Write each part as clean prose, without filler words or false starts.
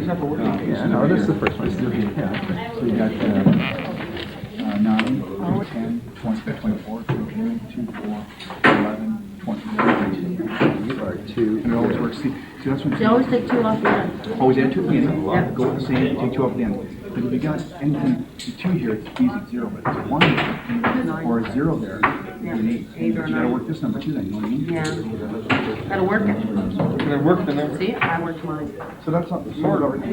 Yeah, no, this is the first one. Yeah. So you got 9, 10, 20, 24, 2, 4, 11, 20. You are 2. And it always works. See, that's what You always take 2 off the end. always add 2 at the end. Yeah. Go with the same, take 2 off the end. But if you got anything, 2 here, it's easy, 0. But if it's 1 or a 0 there, Yeah. you need 8. But you gotta work this number too then, you know what I mean? Yeah. Gotta work it. Can I work the number? See, I worked mine. So that's not the sort of it.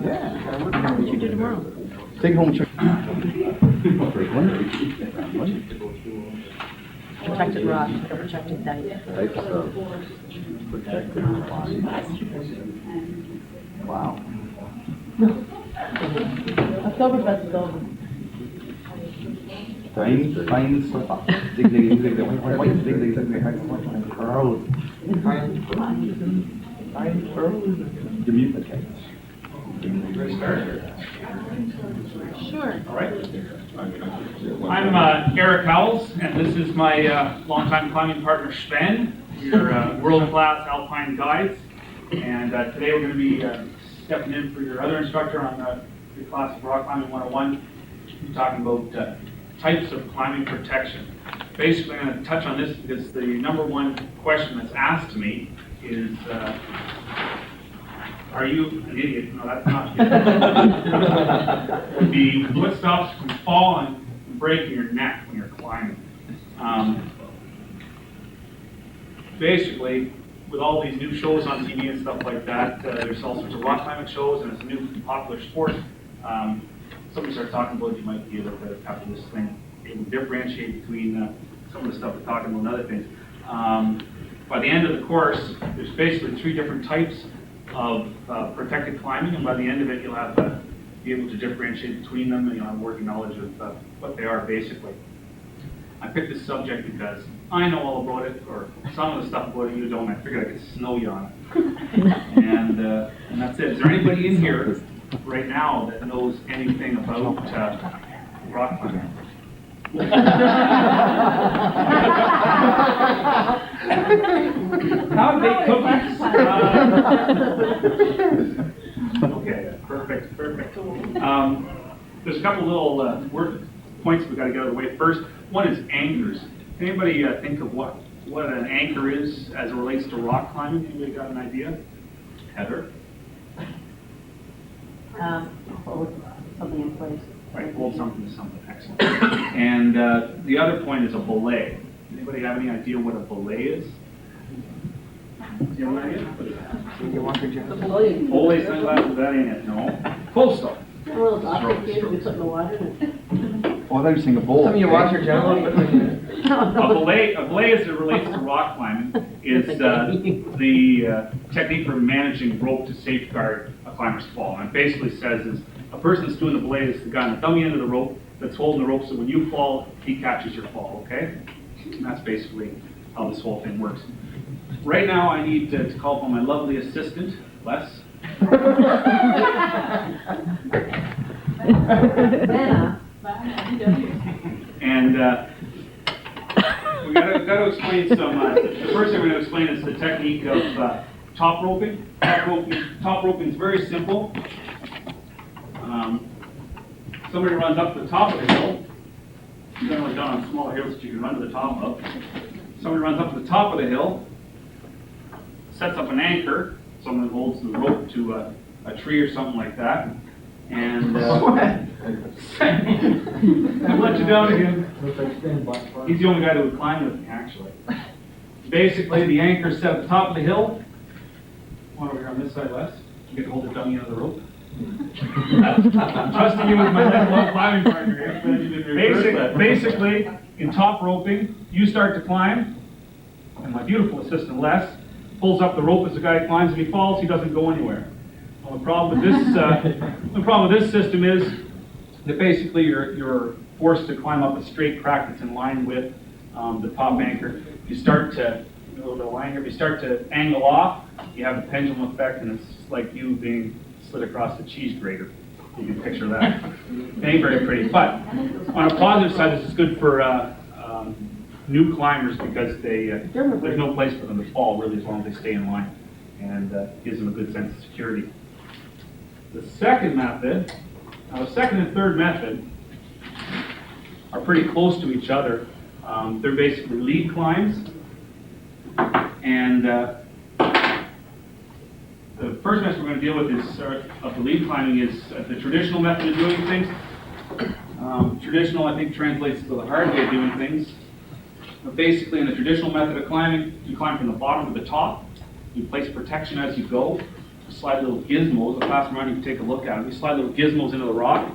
Yeah. What you do tomorrow? Take it home and check. Protected rock, a protected dike. Types of protected lines. Wow. Oktoberfest is over. Fine stuff. Dig, dig, dig, dig. White, dig, dig, dig. Curls. Fine curls. Give me the case. Sure. All right. I'm Eric Howells, and this is my longtime climbing partner, Sven, your world-class alpine guides. And today we're going to be stepping in for your other instructor on your class of Rock Climbing 101. We're talking about types of climbing protection. Basically, I'm going to touch on this because the #1 question that's asked to me is, are you an idiot? No, that's not good. Would be what stops you from falling and breaking your neck when you're climbing. Basically, with all these new shows on TV and stuff like that, there's all sorts of rock climbing shows, and it's a new popular sport. Somebody starts talking about you might be able to, after this thing, able to differentiate between some of the stuff we're talking about and other things. By the end of the course, there's basically 3 different types of protected climbing, and by the end of it, you'll have be able to differentiate between them, and you'll have working knowledge of what they are basically. I picked this subject because I know all about it, or some of the stuff about it you don't. I figured I could snow you on it, and that's it. Is there anybody in here right now that knows anything about rock climbing? How big cookies? Okay, perfect. There's a couple little word points we've got to get out of the way. First, one is anchors. Anybody think of what an anchor is as it relates to rock climbing? Anybody got an idea? Heather? Hold something in place. Right, hold something to something. Excellent. And the other point is a belay. Anybody have any idea what a belay is? Do you have an idea? The belay. Belay sunglasses, that ain't it, no. Close though. A little doctor kid, we put in the water and. Oh, I thought you were saying a bowl. Some of you watch your channel. A belay as it relates to rock climbing is the technique for managing rope to safeguard a climber's fall. And it basically says is a person that's doing the belay is the guy on the dummy end of the rope that's holding the rope, so when you fall, he catches your fall, okay? And that's basically how this whole thing works. Right now, I need to call upon my lovely assistant, Les. And we got to explain some. The first thing we're going to explain is the technique of top roping. Top roping is very simple. Somebody runs up to the top of the hill. Generally done on smaller hills that you can run to the top of. Somebody runs up to the top of the hill, sets up an anchor. Someone holds the rope to a tree or something like that. And I'll let you down again. He's the only guy that would climb with me, actually. Basically, the anchor's set at the top of the hill. One over here on this side, Les. You get to hold the dummy end of the rope. I'm trusting you as my lifelong climbing partner here. Basically, in top roping, you start to climb, and my beautiful assistant, Les, pulls up the rope as the guy climbs, and he falls, he doesn't go anywhere. Well, the problem with this system is that basically you're forced to climb up a straight crack that's in line with the top anchor. If you start to, a little bit of line here, if you start to angle off, you have the pendulum effect, and it's like you being slid across a cheese grater. You can picture that. It ain't very pretty. But on a positive side, this is good for new climbers because there's no place for them to fall really as long as they stay in line, and gives them a good sense of security. The second method, now the second and third method are pretty close to each other. They're basically lead climbs. And the first method we're going to deal with is, of the lead climbing is the traditional method of doing things. Traditional, I think, translates to the hard way of doing things. But basically, in the traditional method of climbing, you climb from the bottom to the top. You place protection as you go. You slide little gizmos. The class around, you can take a look at them. You slide little gizmos into the rock.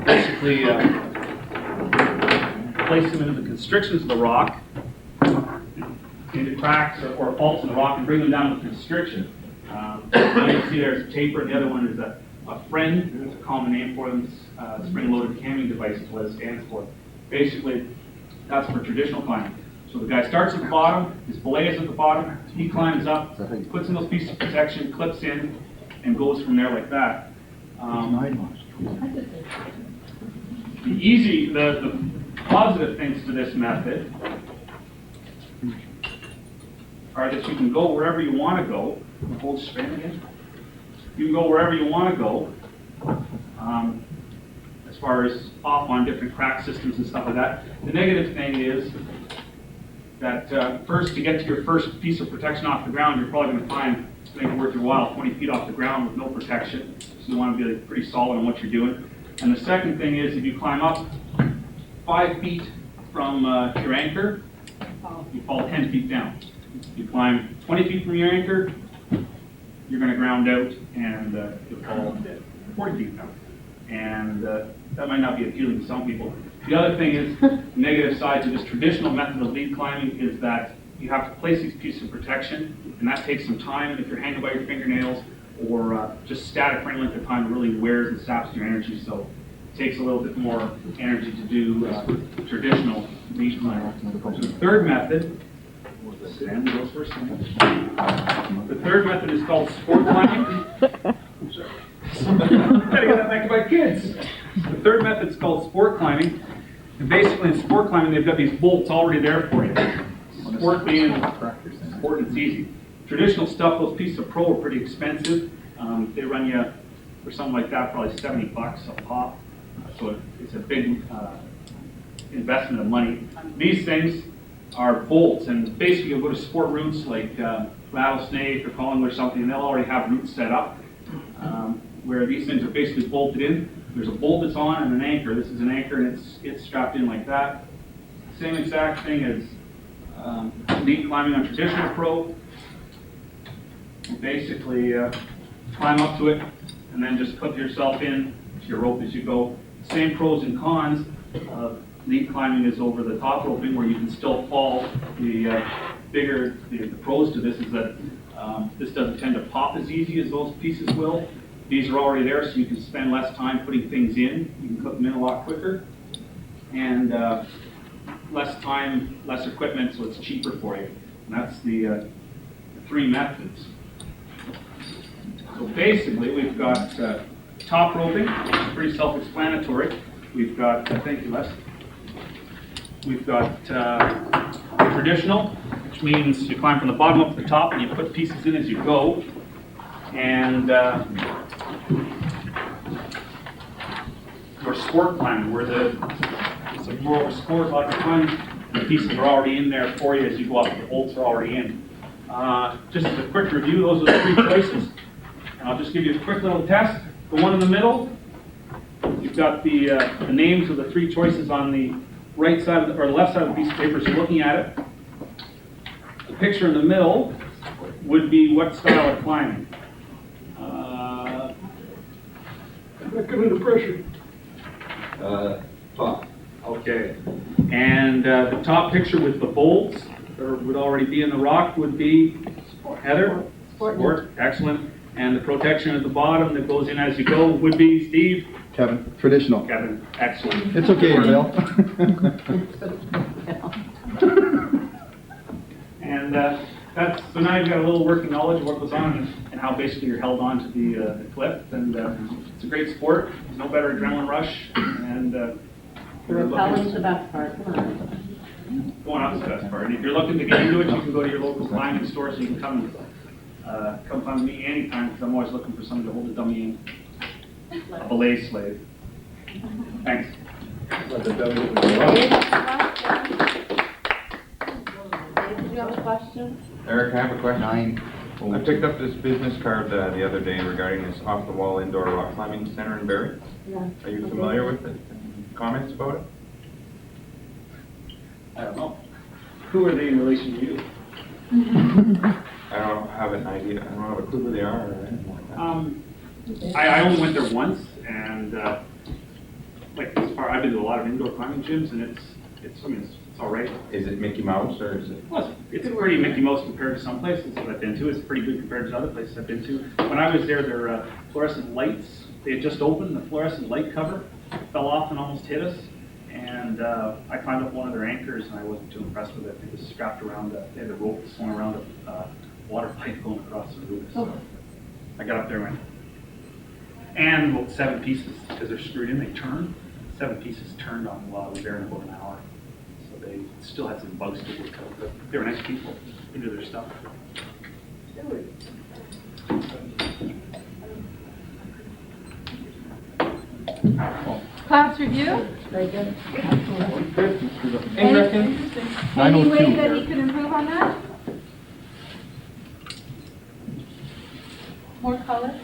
Basically, place them into the constrictions of the rock, into cracks or faults in the rock, and bring them down with constriction. One you can see there's a taper, and the other one is a friend. It's a common name for them. Spring-loaded camming device is what it stands for. Basically, that's for traditional climbing. So the guy starts at the bottom, his belay is at the bottom, he climbs up, puts in those pieces of protection, clips in, and goes from there like that. The positive things to this method are that you can go wherever you want to go. Hold straight again. You can go wherever you want to go, as far as off on different crack systems and stuff like that. The negative thing is that first, to get to your first piece of protection off the ground, you're probably going to find it's going to be worth your while, 20 feet off the ground with no protection. So you want to be pretty solid on what you're doing. And the second thing is, if you climb up 5 feet from your anchor, you fall 10 feet down. You climb 20 feet from your anchor, you're going to ground out and you'll fall 40 feet down. And that might not be appealing to some people. The other thing is, the negative side to this traditional method of lead climbing is that you have to place these pieces of protection, and that takes some time. And if you're hanging by your fingernails or just static for any length of time, it really wears and saps your energy. So it takes a little bit more energy to do traditional lead climbing. So the third method, Sam goes first. The third method is called sport climbing. Gotta get that back to my kids. The third method is called sport climbing. And basically in sport climbing, they've got these bolts already there for you. Sport being sport, it's easy. Traditional stuff, those pieces of pro are pretty expensive. They run you, for something like that, probably $70 a pop. So it's a big investment of money. These things are bolts, and basically you'll go to sport routes like Rattlesnake or Collingwood or something, and they'll already have routes set up where these things are basically bolted in. There's a bolt that's on and an anchor. This is an anchor, and it's strapped in like that. Same exact thing as lead climbing on traditional pro. You basically climb up to it and then just clip yourself in to your rope as you go. Same pros and cons. Lead climbing is over the top roping where you can still fall. The pros to this is that this doesn't tend to pop as easy as those pieces will. These are already there, so you can spend less time putting things in. You can put them in a lot quicker. And less time, less equipment, so it's cheaper for you. And that's the three methods. So basically, we've got top roping, pretty self-explanatory. We've got, thank you, Les. We've got traditional, which means you climb from the bottom up to the top and you put pieces in as you go. And your sport climbing, where it's a more of a sport like climb, and the pieces are already in there for you as you go up. The bolts are already in. Just as a quick review, those are the three choices. And I'll just give you a quick little test. The one in the middle, you've got the names of the three choices on the right side of or the left side of the piece of paper, so you're looking at it. The picture in the middle would be what style of climbing. Not good under pressure. Top. Okay. And the top picture with the bolts, or would already be in the rock, would be Heather? Sport. Excellent. And the protection at the bottom that goes in as you go would be Steve? Kevin. Traditional. Kevin. Excellent. It's okay, Bill. And so now you've got a little working knowledge of what goes on and how basically you're held on to the cliff. And it's a great sport. There's no better adrenaline rush. And The rappelling's the best part, come on. going up is the best part. And if you're looking to get into it, you can go to your local climbing store so you can come come find me anytime, because I'm always looking for somebody to hold a dummy in. A belay slave. Thanks. Dave, did you have a question? Eric, I have a question. 9. I picked up this business card the other day regarding this off-the-wall indoor rock climbing center in Barrie. Yeah. Are you familiar with it? Comments about it? I don't know. Who are they in relation to you? I don't have an idea. I don't have a clue who they are or anything like that. I only went there once, and like as far, I've been to a lot of indoor climbing gyms, and it's all right. Is it Mickey Mouse or is it? Well, it's pretty Mickey Mouse compared to some places that I've been to. It's pretty good compared to other places I've been to. When I was there, their fluorescent lights, they had just opened. The fluorescent light cover fell off and almost hit us. And I climbed up one of their anchors, and I wasn't too impressed with it. It was strapped around, they had a rope swung around a water pipe going across the roof. So I got up there and about 7 pieces, because they're screwed in, they turn. 7 pieces turned on me while I was there in about an hour. So they still had some bugs to work out, but they were nice people into their stuff. Class review? Very good. Any way that he could improve on that? More color?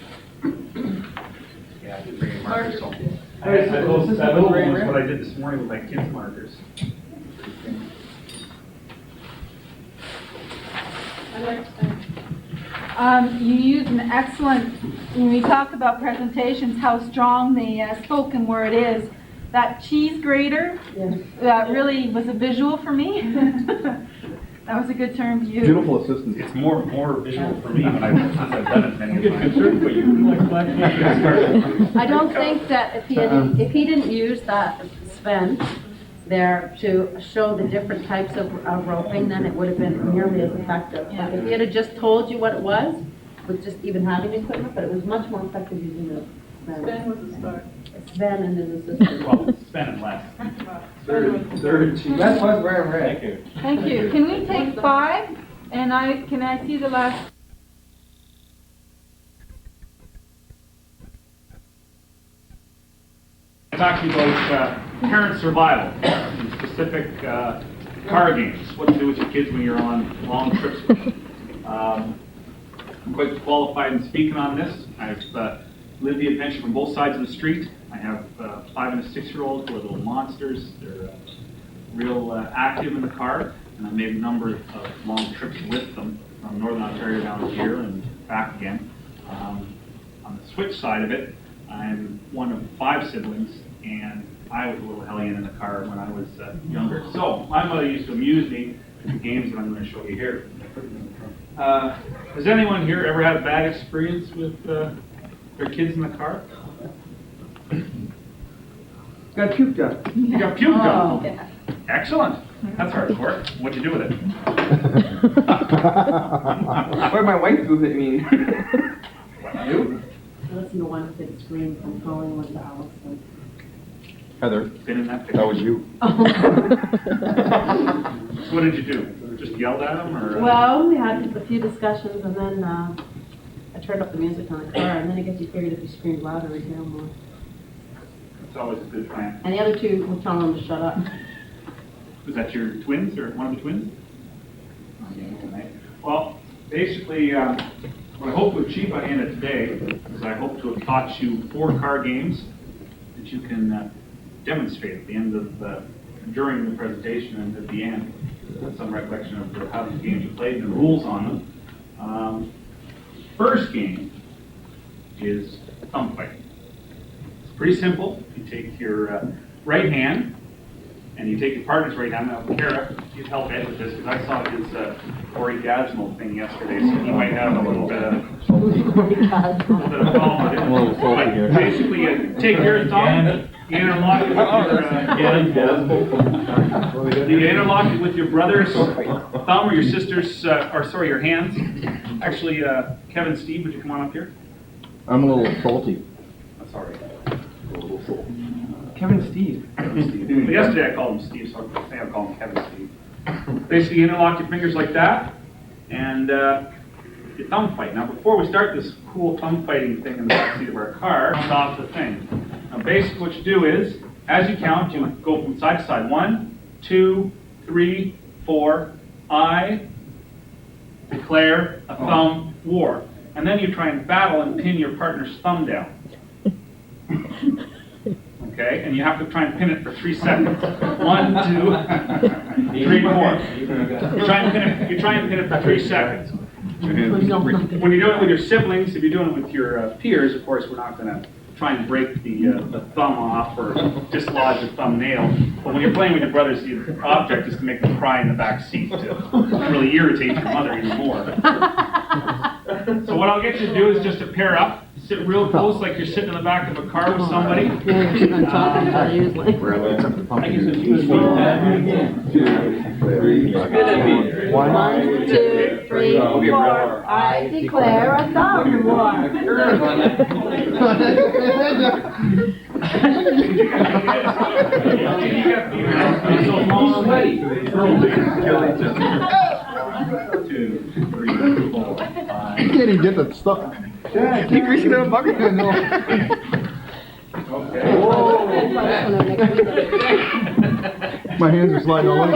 Yeah, I did bring in markers home. I had those that little one was what I did this morning with my kids' markers. You used an excellent, when we talk about presentations, how strong the spoken word is. That cheese grater, Yes. that really was a visual for me. That was a good term to use. Beautiful assistant. It's more visual for me when since I've done it many times. I don't think that if he didn't use that Sven there to show the different types of roping, then it would have been nearly as effective. Yeah. If he had just told you what it was, with just even having equipment, but it was much more effective using the Sven. was a start. Sven and his assistant. Well, spending less. That was very rare. Thank you. Can we take 5? And can I see the last? Talking about parent survival, and specific car games, what to do with your kids when you're on long trips. I'm quite qualified in speaking on this. I've lived the adventure from both sides of the street. I have 5 and a 6-year-old who are little monsters. They're real active in the car, and I made a number of long trips with them from Northern Ontario down here and back again. On the switch side of it, I'm one of 5 siblings, and I was a little hellion in the car when I was younger. So my mother used to amuse me with the games that I'm going to show you here. Has anyone here ever had a bad experience with their kids in the car? Got puked up. You got puked on. Yeah. Excellent. That's hardcore. What'd you do with it? What did my wife do with it mean? What you? I listened to one kid scream from going with the house. Heather, Been in that picture. that was you. So what did you do? Just yelled at them, or? Well, we had a few discussions, and then I turned up the music on the car, and then I guess you figured if you screamed louder, we'd hear more. It's always a good plan. And the other 2 were telling them to shut up. Was that your twins, or one of the twins? Well, basically, what I hope to achieve by the end of today is I hope to have taught you 4 car games that you can demonstrate at the end of, during the presentation and at the end. Some recollection of how these games are played and the rules on them. First game is thumb fight. It's pretty simple. You take your right hand, and you take your partner's right hand. Now, Kara, you'd help Ed with this, because I saw his orgasmal thing yesterday, so he might have a little bit of problem with it. A little salty But here. basically, you take your thumb, you interlock it with your brother's thumb or your sister's, your hands. Actually, Kevin, Steve, would you come on up here? I'm a little salty. That's all right. Kevin Steve. But yesterday I called him Steve, so I think I'll call him Kevin Steve. Basically, you interlock your fingers like that, and you thumb fight. Now, before we start this cool thumb fighting thing in the backseat of our car, count off the thing. Now, basically what you do is, as you count, you go from side to side. 1, 2, 3, 4. I declare a thumb war. And then you try and battle and pin your partner's thumb down. Okay, and you have to try and pin it for 3 seconds. 1, 2, 3, 4. You try and pin it for 3 seconds. When you're doing it with your siblings, if you're doing it with your peers, of course, we're not going to try and break the thumb off or dislodge the thumbnail. But when you're playing with your brothers, the object is to make them cry in the back seat to really irritate your mother even more. So what I'll get you to do is just to pair up, sit real close like you're sitting in the back of a car with somebody. Yeah, you're not talking about usually. One, 1, 2, 3, 4. I declare a thumb war. You can't even get the stuff. Yeah, keep reaching out, bucket. No. Okay. My hands are sliding all over.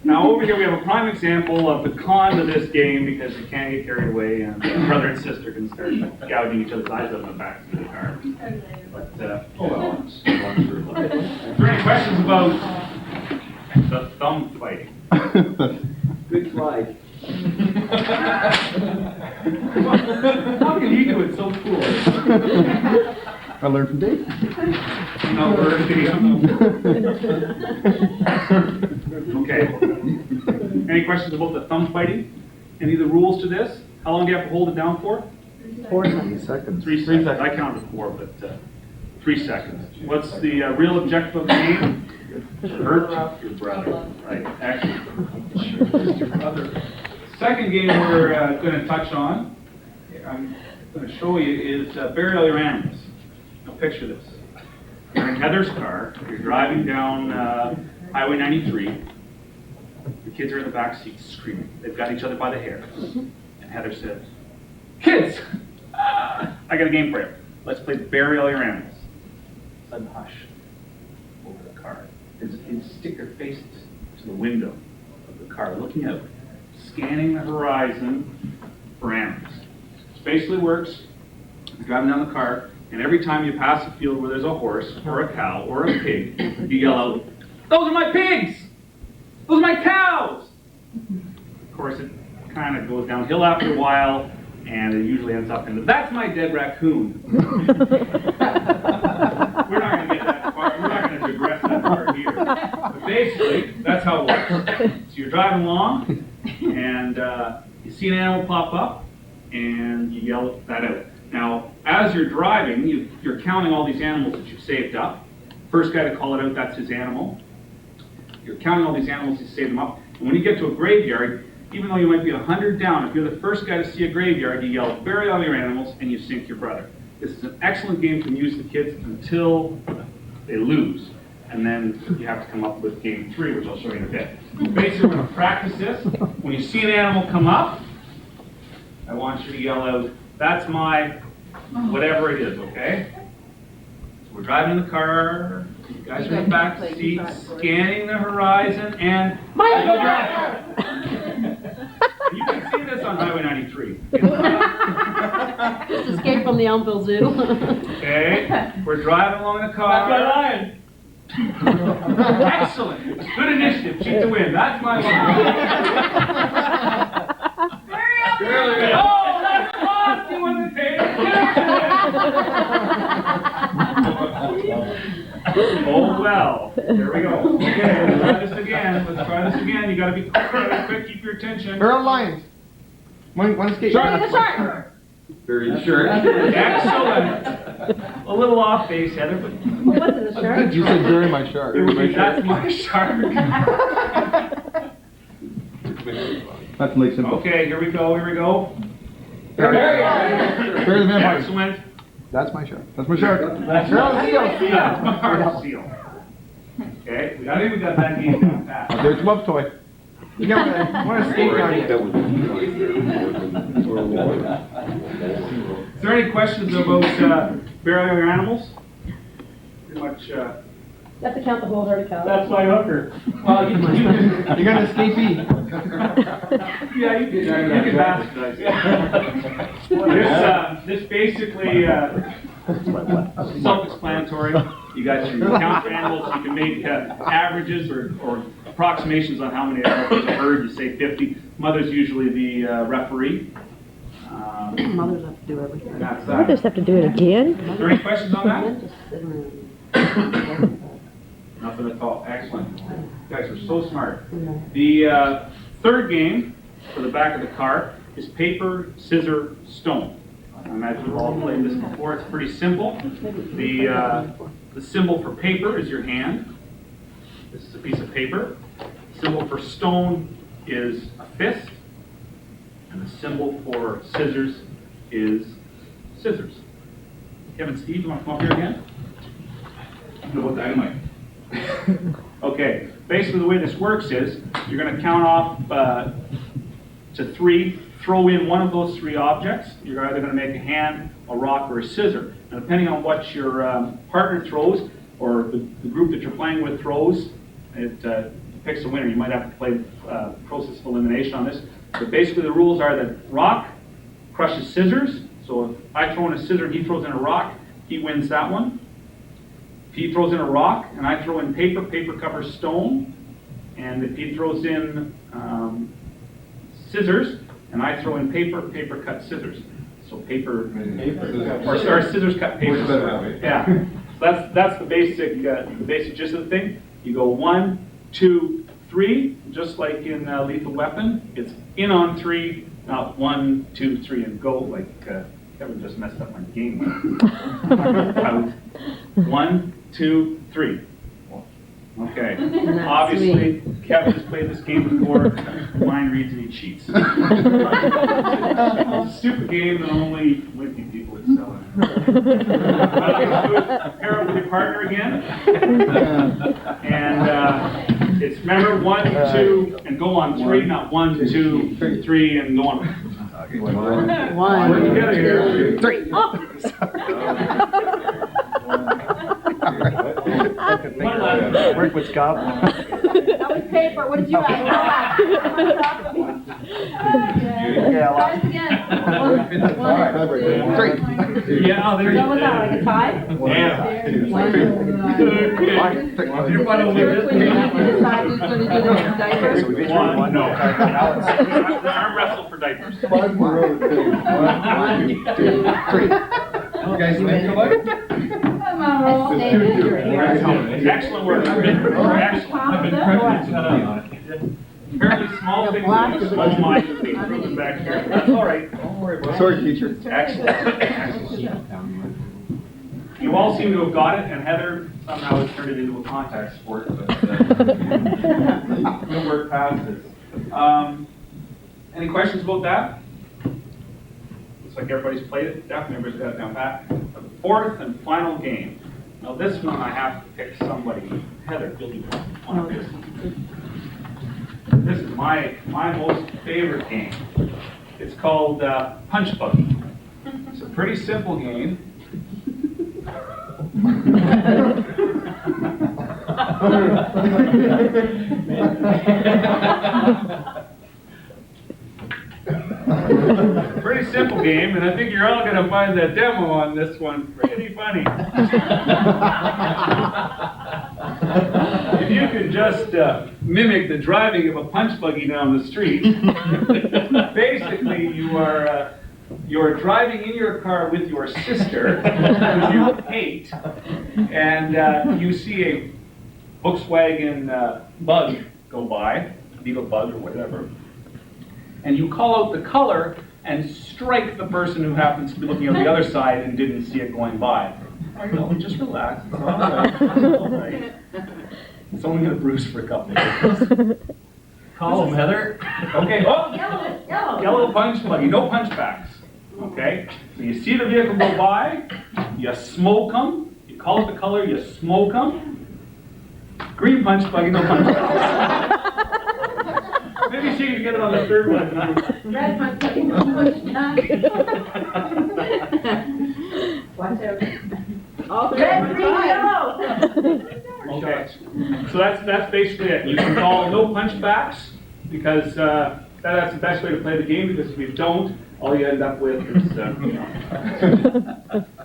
Now over here we have a prime example of the con to this game because you can't get carried away and brother and sister can start gouging each other's eyes out in the back of the car. But, oh well. Is there any questions about the thumb fighting? Good slide. How can you do it so cool? I learned from Dave. No, we're video. Okay. Any questions about the thumb fighting? Any of the rules to this? How long do you have to hold it down for? 4 seconds. 3 seconds. I counted 4, but 3 seconds. What's the real objective of the game? Hurt your brother. Right. Actually, hurt your brother. Second game we're going to touch on, I'm going to show you, is bury all your animals. Now picture this. You're in Heather's car. You're driving down Highway 93. The kids are in the back seat screaming. They've got each other by the hair. And Heather said, "Kids, I got a game for you. Let's play bury all your animals." Sudden hush over the car. As the kids stick their faces to the window of the car, looking out, scanning the horizon for animals. It basically works. You're driving down the car, and every time you pass a field where there's a horse or a cow or a pig, you yell out, "Those are my pigs! Those are my cows!" Of course, it kind of goes downhill after a while, and it usually ends up in "That's my dead raccoon." We're not going to get that far. We're not going to digress that far here. But basically, that's how it works. So you're driving along, and you see an animal pop up, and you yell that out. Now, as you're driving, you're counting all these animals that you've saved up. First guy to call it out, that's his animal. You're counting all these animals, you save them up. And when you get to a graveyard, even though you might be 100 down, if you're the first guy to see a graveyard, you yell, "Bury all your animals," and you sink your brother. This is an excellent game to amuse the kids until they lose. And then you have to come up with game 3, which I'll show you in a bit. Basically, we're going to practice this. When you see an animal come up, I want you to yell out, "That's my," whatever it is, okay? So we're driving in the car, you guys are in the back seat, scanning the horizon, and you can see this on Highway 93. Just escape from the Elmville Zoo. Okay, we're driving along the car. That's my line. Excellent. Good initiative. Cheat to win. That's my line. Oh, that's lost. You wasn't paying attention. Oh, well. Here we go. Okay, let's try this again. Let's try this again. You got to be quick. Keep your attention. Barrel lions. One escape. Very sure. Excellent. A little off base, Heather, but What's in the shirt? You said bury my shark. that's my shark. That's Lake Simple. Okay, here we go. Bury the vampire. Excellent. That's my shark. That's my shark. That's our seal. Okay, we got that game down pat. There's love toy. You got one skate on you. Is there any questions about burial your animals? Pretty much. You have to count the whole herd of cows. That's my hooker. Well, you can. You got an escapee. Yeah, you can bastardize it. This basically self-explanatory. You got your count for animals. You can make averages or approximations on how many animals a herd. You say 50. Mother's usually the referee. Mothers have to do everything. That's I just have to do it again. Is there any questions on that? Just sit around. Nothing at all. Excellent. You guys are so smart. The third game for the back of the car is paper, scissor, stone. I imagine you've all played this before. It's pretty simple. The symbol for paper is your hand. This is a piece of paper. The symbol for stone is a fist. And the symbol for scissors is scissors. Kevin, Steve, you want to come up here again? Know about dynamite. Okay, basically the way this works is you're going to count off to 3, throw in one of those 3 objects. You're either going to make a hand, a rock, or a scissor. And depending on what your partner throws or the group that you're playing with throws, it picks a winner. You might have to play process of elimination on this. But basically the rules are that rock crushes scissors. So if I throw in a scissor and he throws in a rock, he wins that one. If he throws in a rock and I throw in paper, paper covers stone. And if he throws in scissors and I throw in paper, paper cuts scissors. So paper, or scissors cut paper. Yeah, so that's the basic gist of the thing. You go 1, 2, 3, just like in Lethal Weapon. It's in on 3, not 1, 2, 3, and go. Like Kevin just messed up my game. 1, 2, 3. Okay. Obviously, Kevin has played this game before. Mind reads and he cheats. It's a stupid game that only wimpy people would sell it. Pair up with your partner again. And it's remember 1, 2, and go on 3, not 1, 2, 3, and go on. One, We're together here. 3. Work with Scott. That was paper, what did you ask? Try it again. 1, 2, 3. Yeah, oh, there you What was that, like a tie? Yeah. You're funny with this. Decide who's going to do the diapers? So we each won one. No. Arm wrestle for diapers. 5 more other things. 1, 2, 3. You guys think alike? Excellent work. Apparently small things are small minds back here. That's all right. Don't worry about it. Sorry, teacher. Excellent. You all seem to have got it, and Heather somehow has turned it into a contact sport, but we'll work past this. Any questions about that? Looks like everybody's played it. Staff members got it down pat. The fourth and final game. Now this one I have to pick somebody. Heather, you'll do one of this. This is my most favorite game. It's called Punch Buggy. It's a pretty simple game. Pretty simple game, and I think you're all going to find that demo on this one pretty funny. If you can just mimic the driving of a punch buggy down the street, basically you're driving in your car with your sister, who you hate, and you see a Volkswagen Bug go by, Beetle Bug or whatever, and you call out the color and strike the person who happens to be looking on the other side and didn't see it going by. Oh, no, just relax. It's all right. It's all right. It's only going to bruise for a couple of days. Call him, Heather. Okay. Oh, yellow punch buggy. No punch backs. Okay. So you see the vehicle go by, you smoke them. You call it the color, you smoke them. Green punch buggy, no punch backs. Maybe she can get it on the third one. Red might take too much time. Watch out. All three Red, at one green, time. yellow. Okay, so that's basically it. You can call no punchbacks, because that's the best way to play the game, because if you don't, all you end up with is,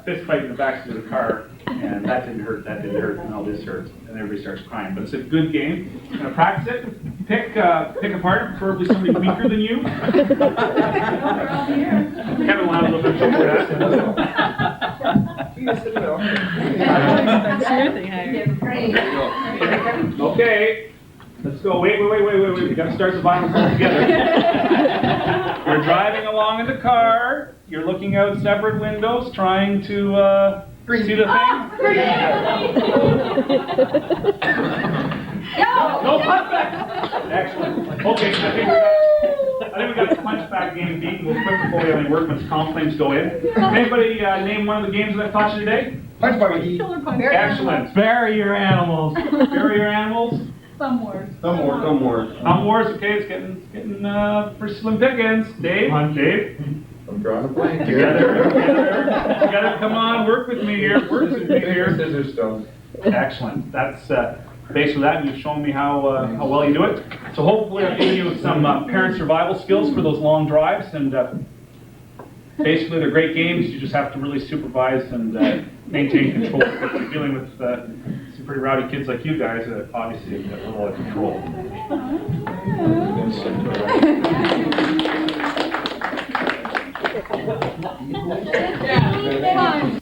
fist fight in the backseat of the car, and that didn't hurt, and all this hurts, and everybody starts crying. But it's a good game. You're gonna practice it. Pick a partner, preferably somebody weaker than you. Kevin will have a little bit of trouble with That's your thing, Harry. Great. that. Okay, let's go. Wait. We gotta start the violence all together. You're driving along in the car. You're looking out separate windows, trying to see the thing. No punch back. Excellent. Okay, I think we got the punch back game beat. We'll quit before we have any workman's comp claims go in. Anybody name one of the games that I've taught you today? Punch buggy. Excellent. Bury your animals. Bury your animals. Some words. Some more. Hum wars. Okay, it's getting pretty slim pickings. Dave. Come on, Dave. I'm drawing a blank here. Together. Come on, work with me here. Work with me here. Scissors, stone. Excellent. That's based on that, you've shown me how well you do it. So hopefully I've given you some parent survival skills for those long drives, and basically they're great games. You just have to really supervise and maintain control. If you're dealing with some pretty rowdy kids like you guys, obviously you have a little out of control. Fun.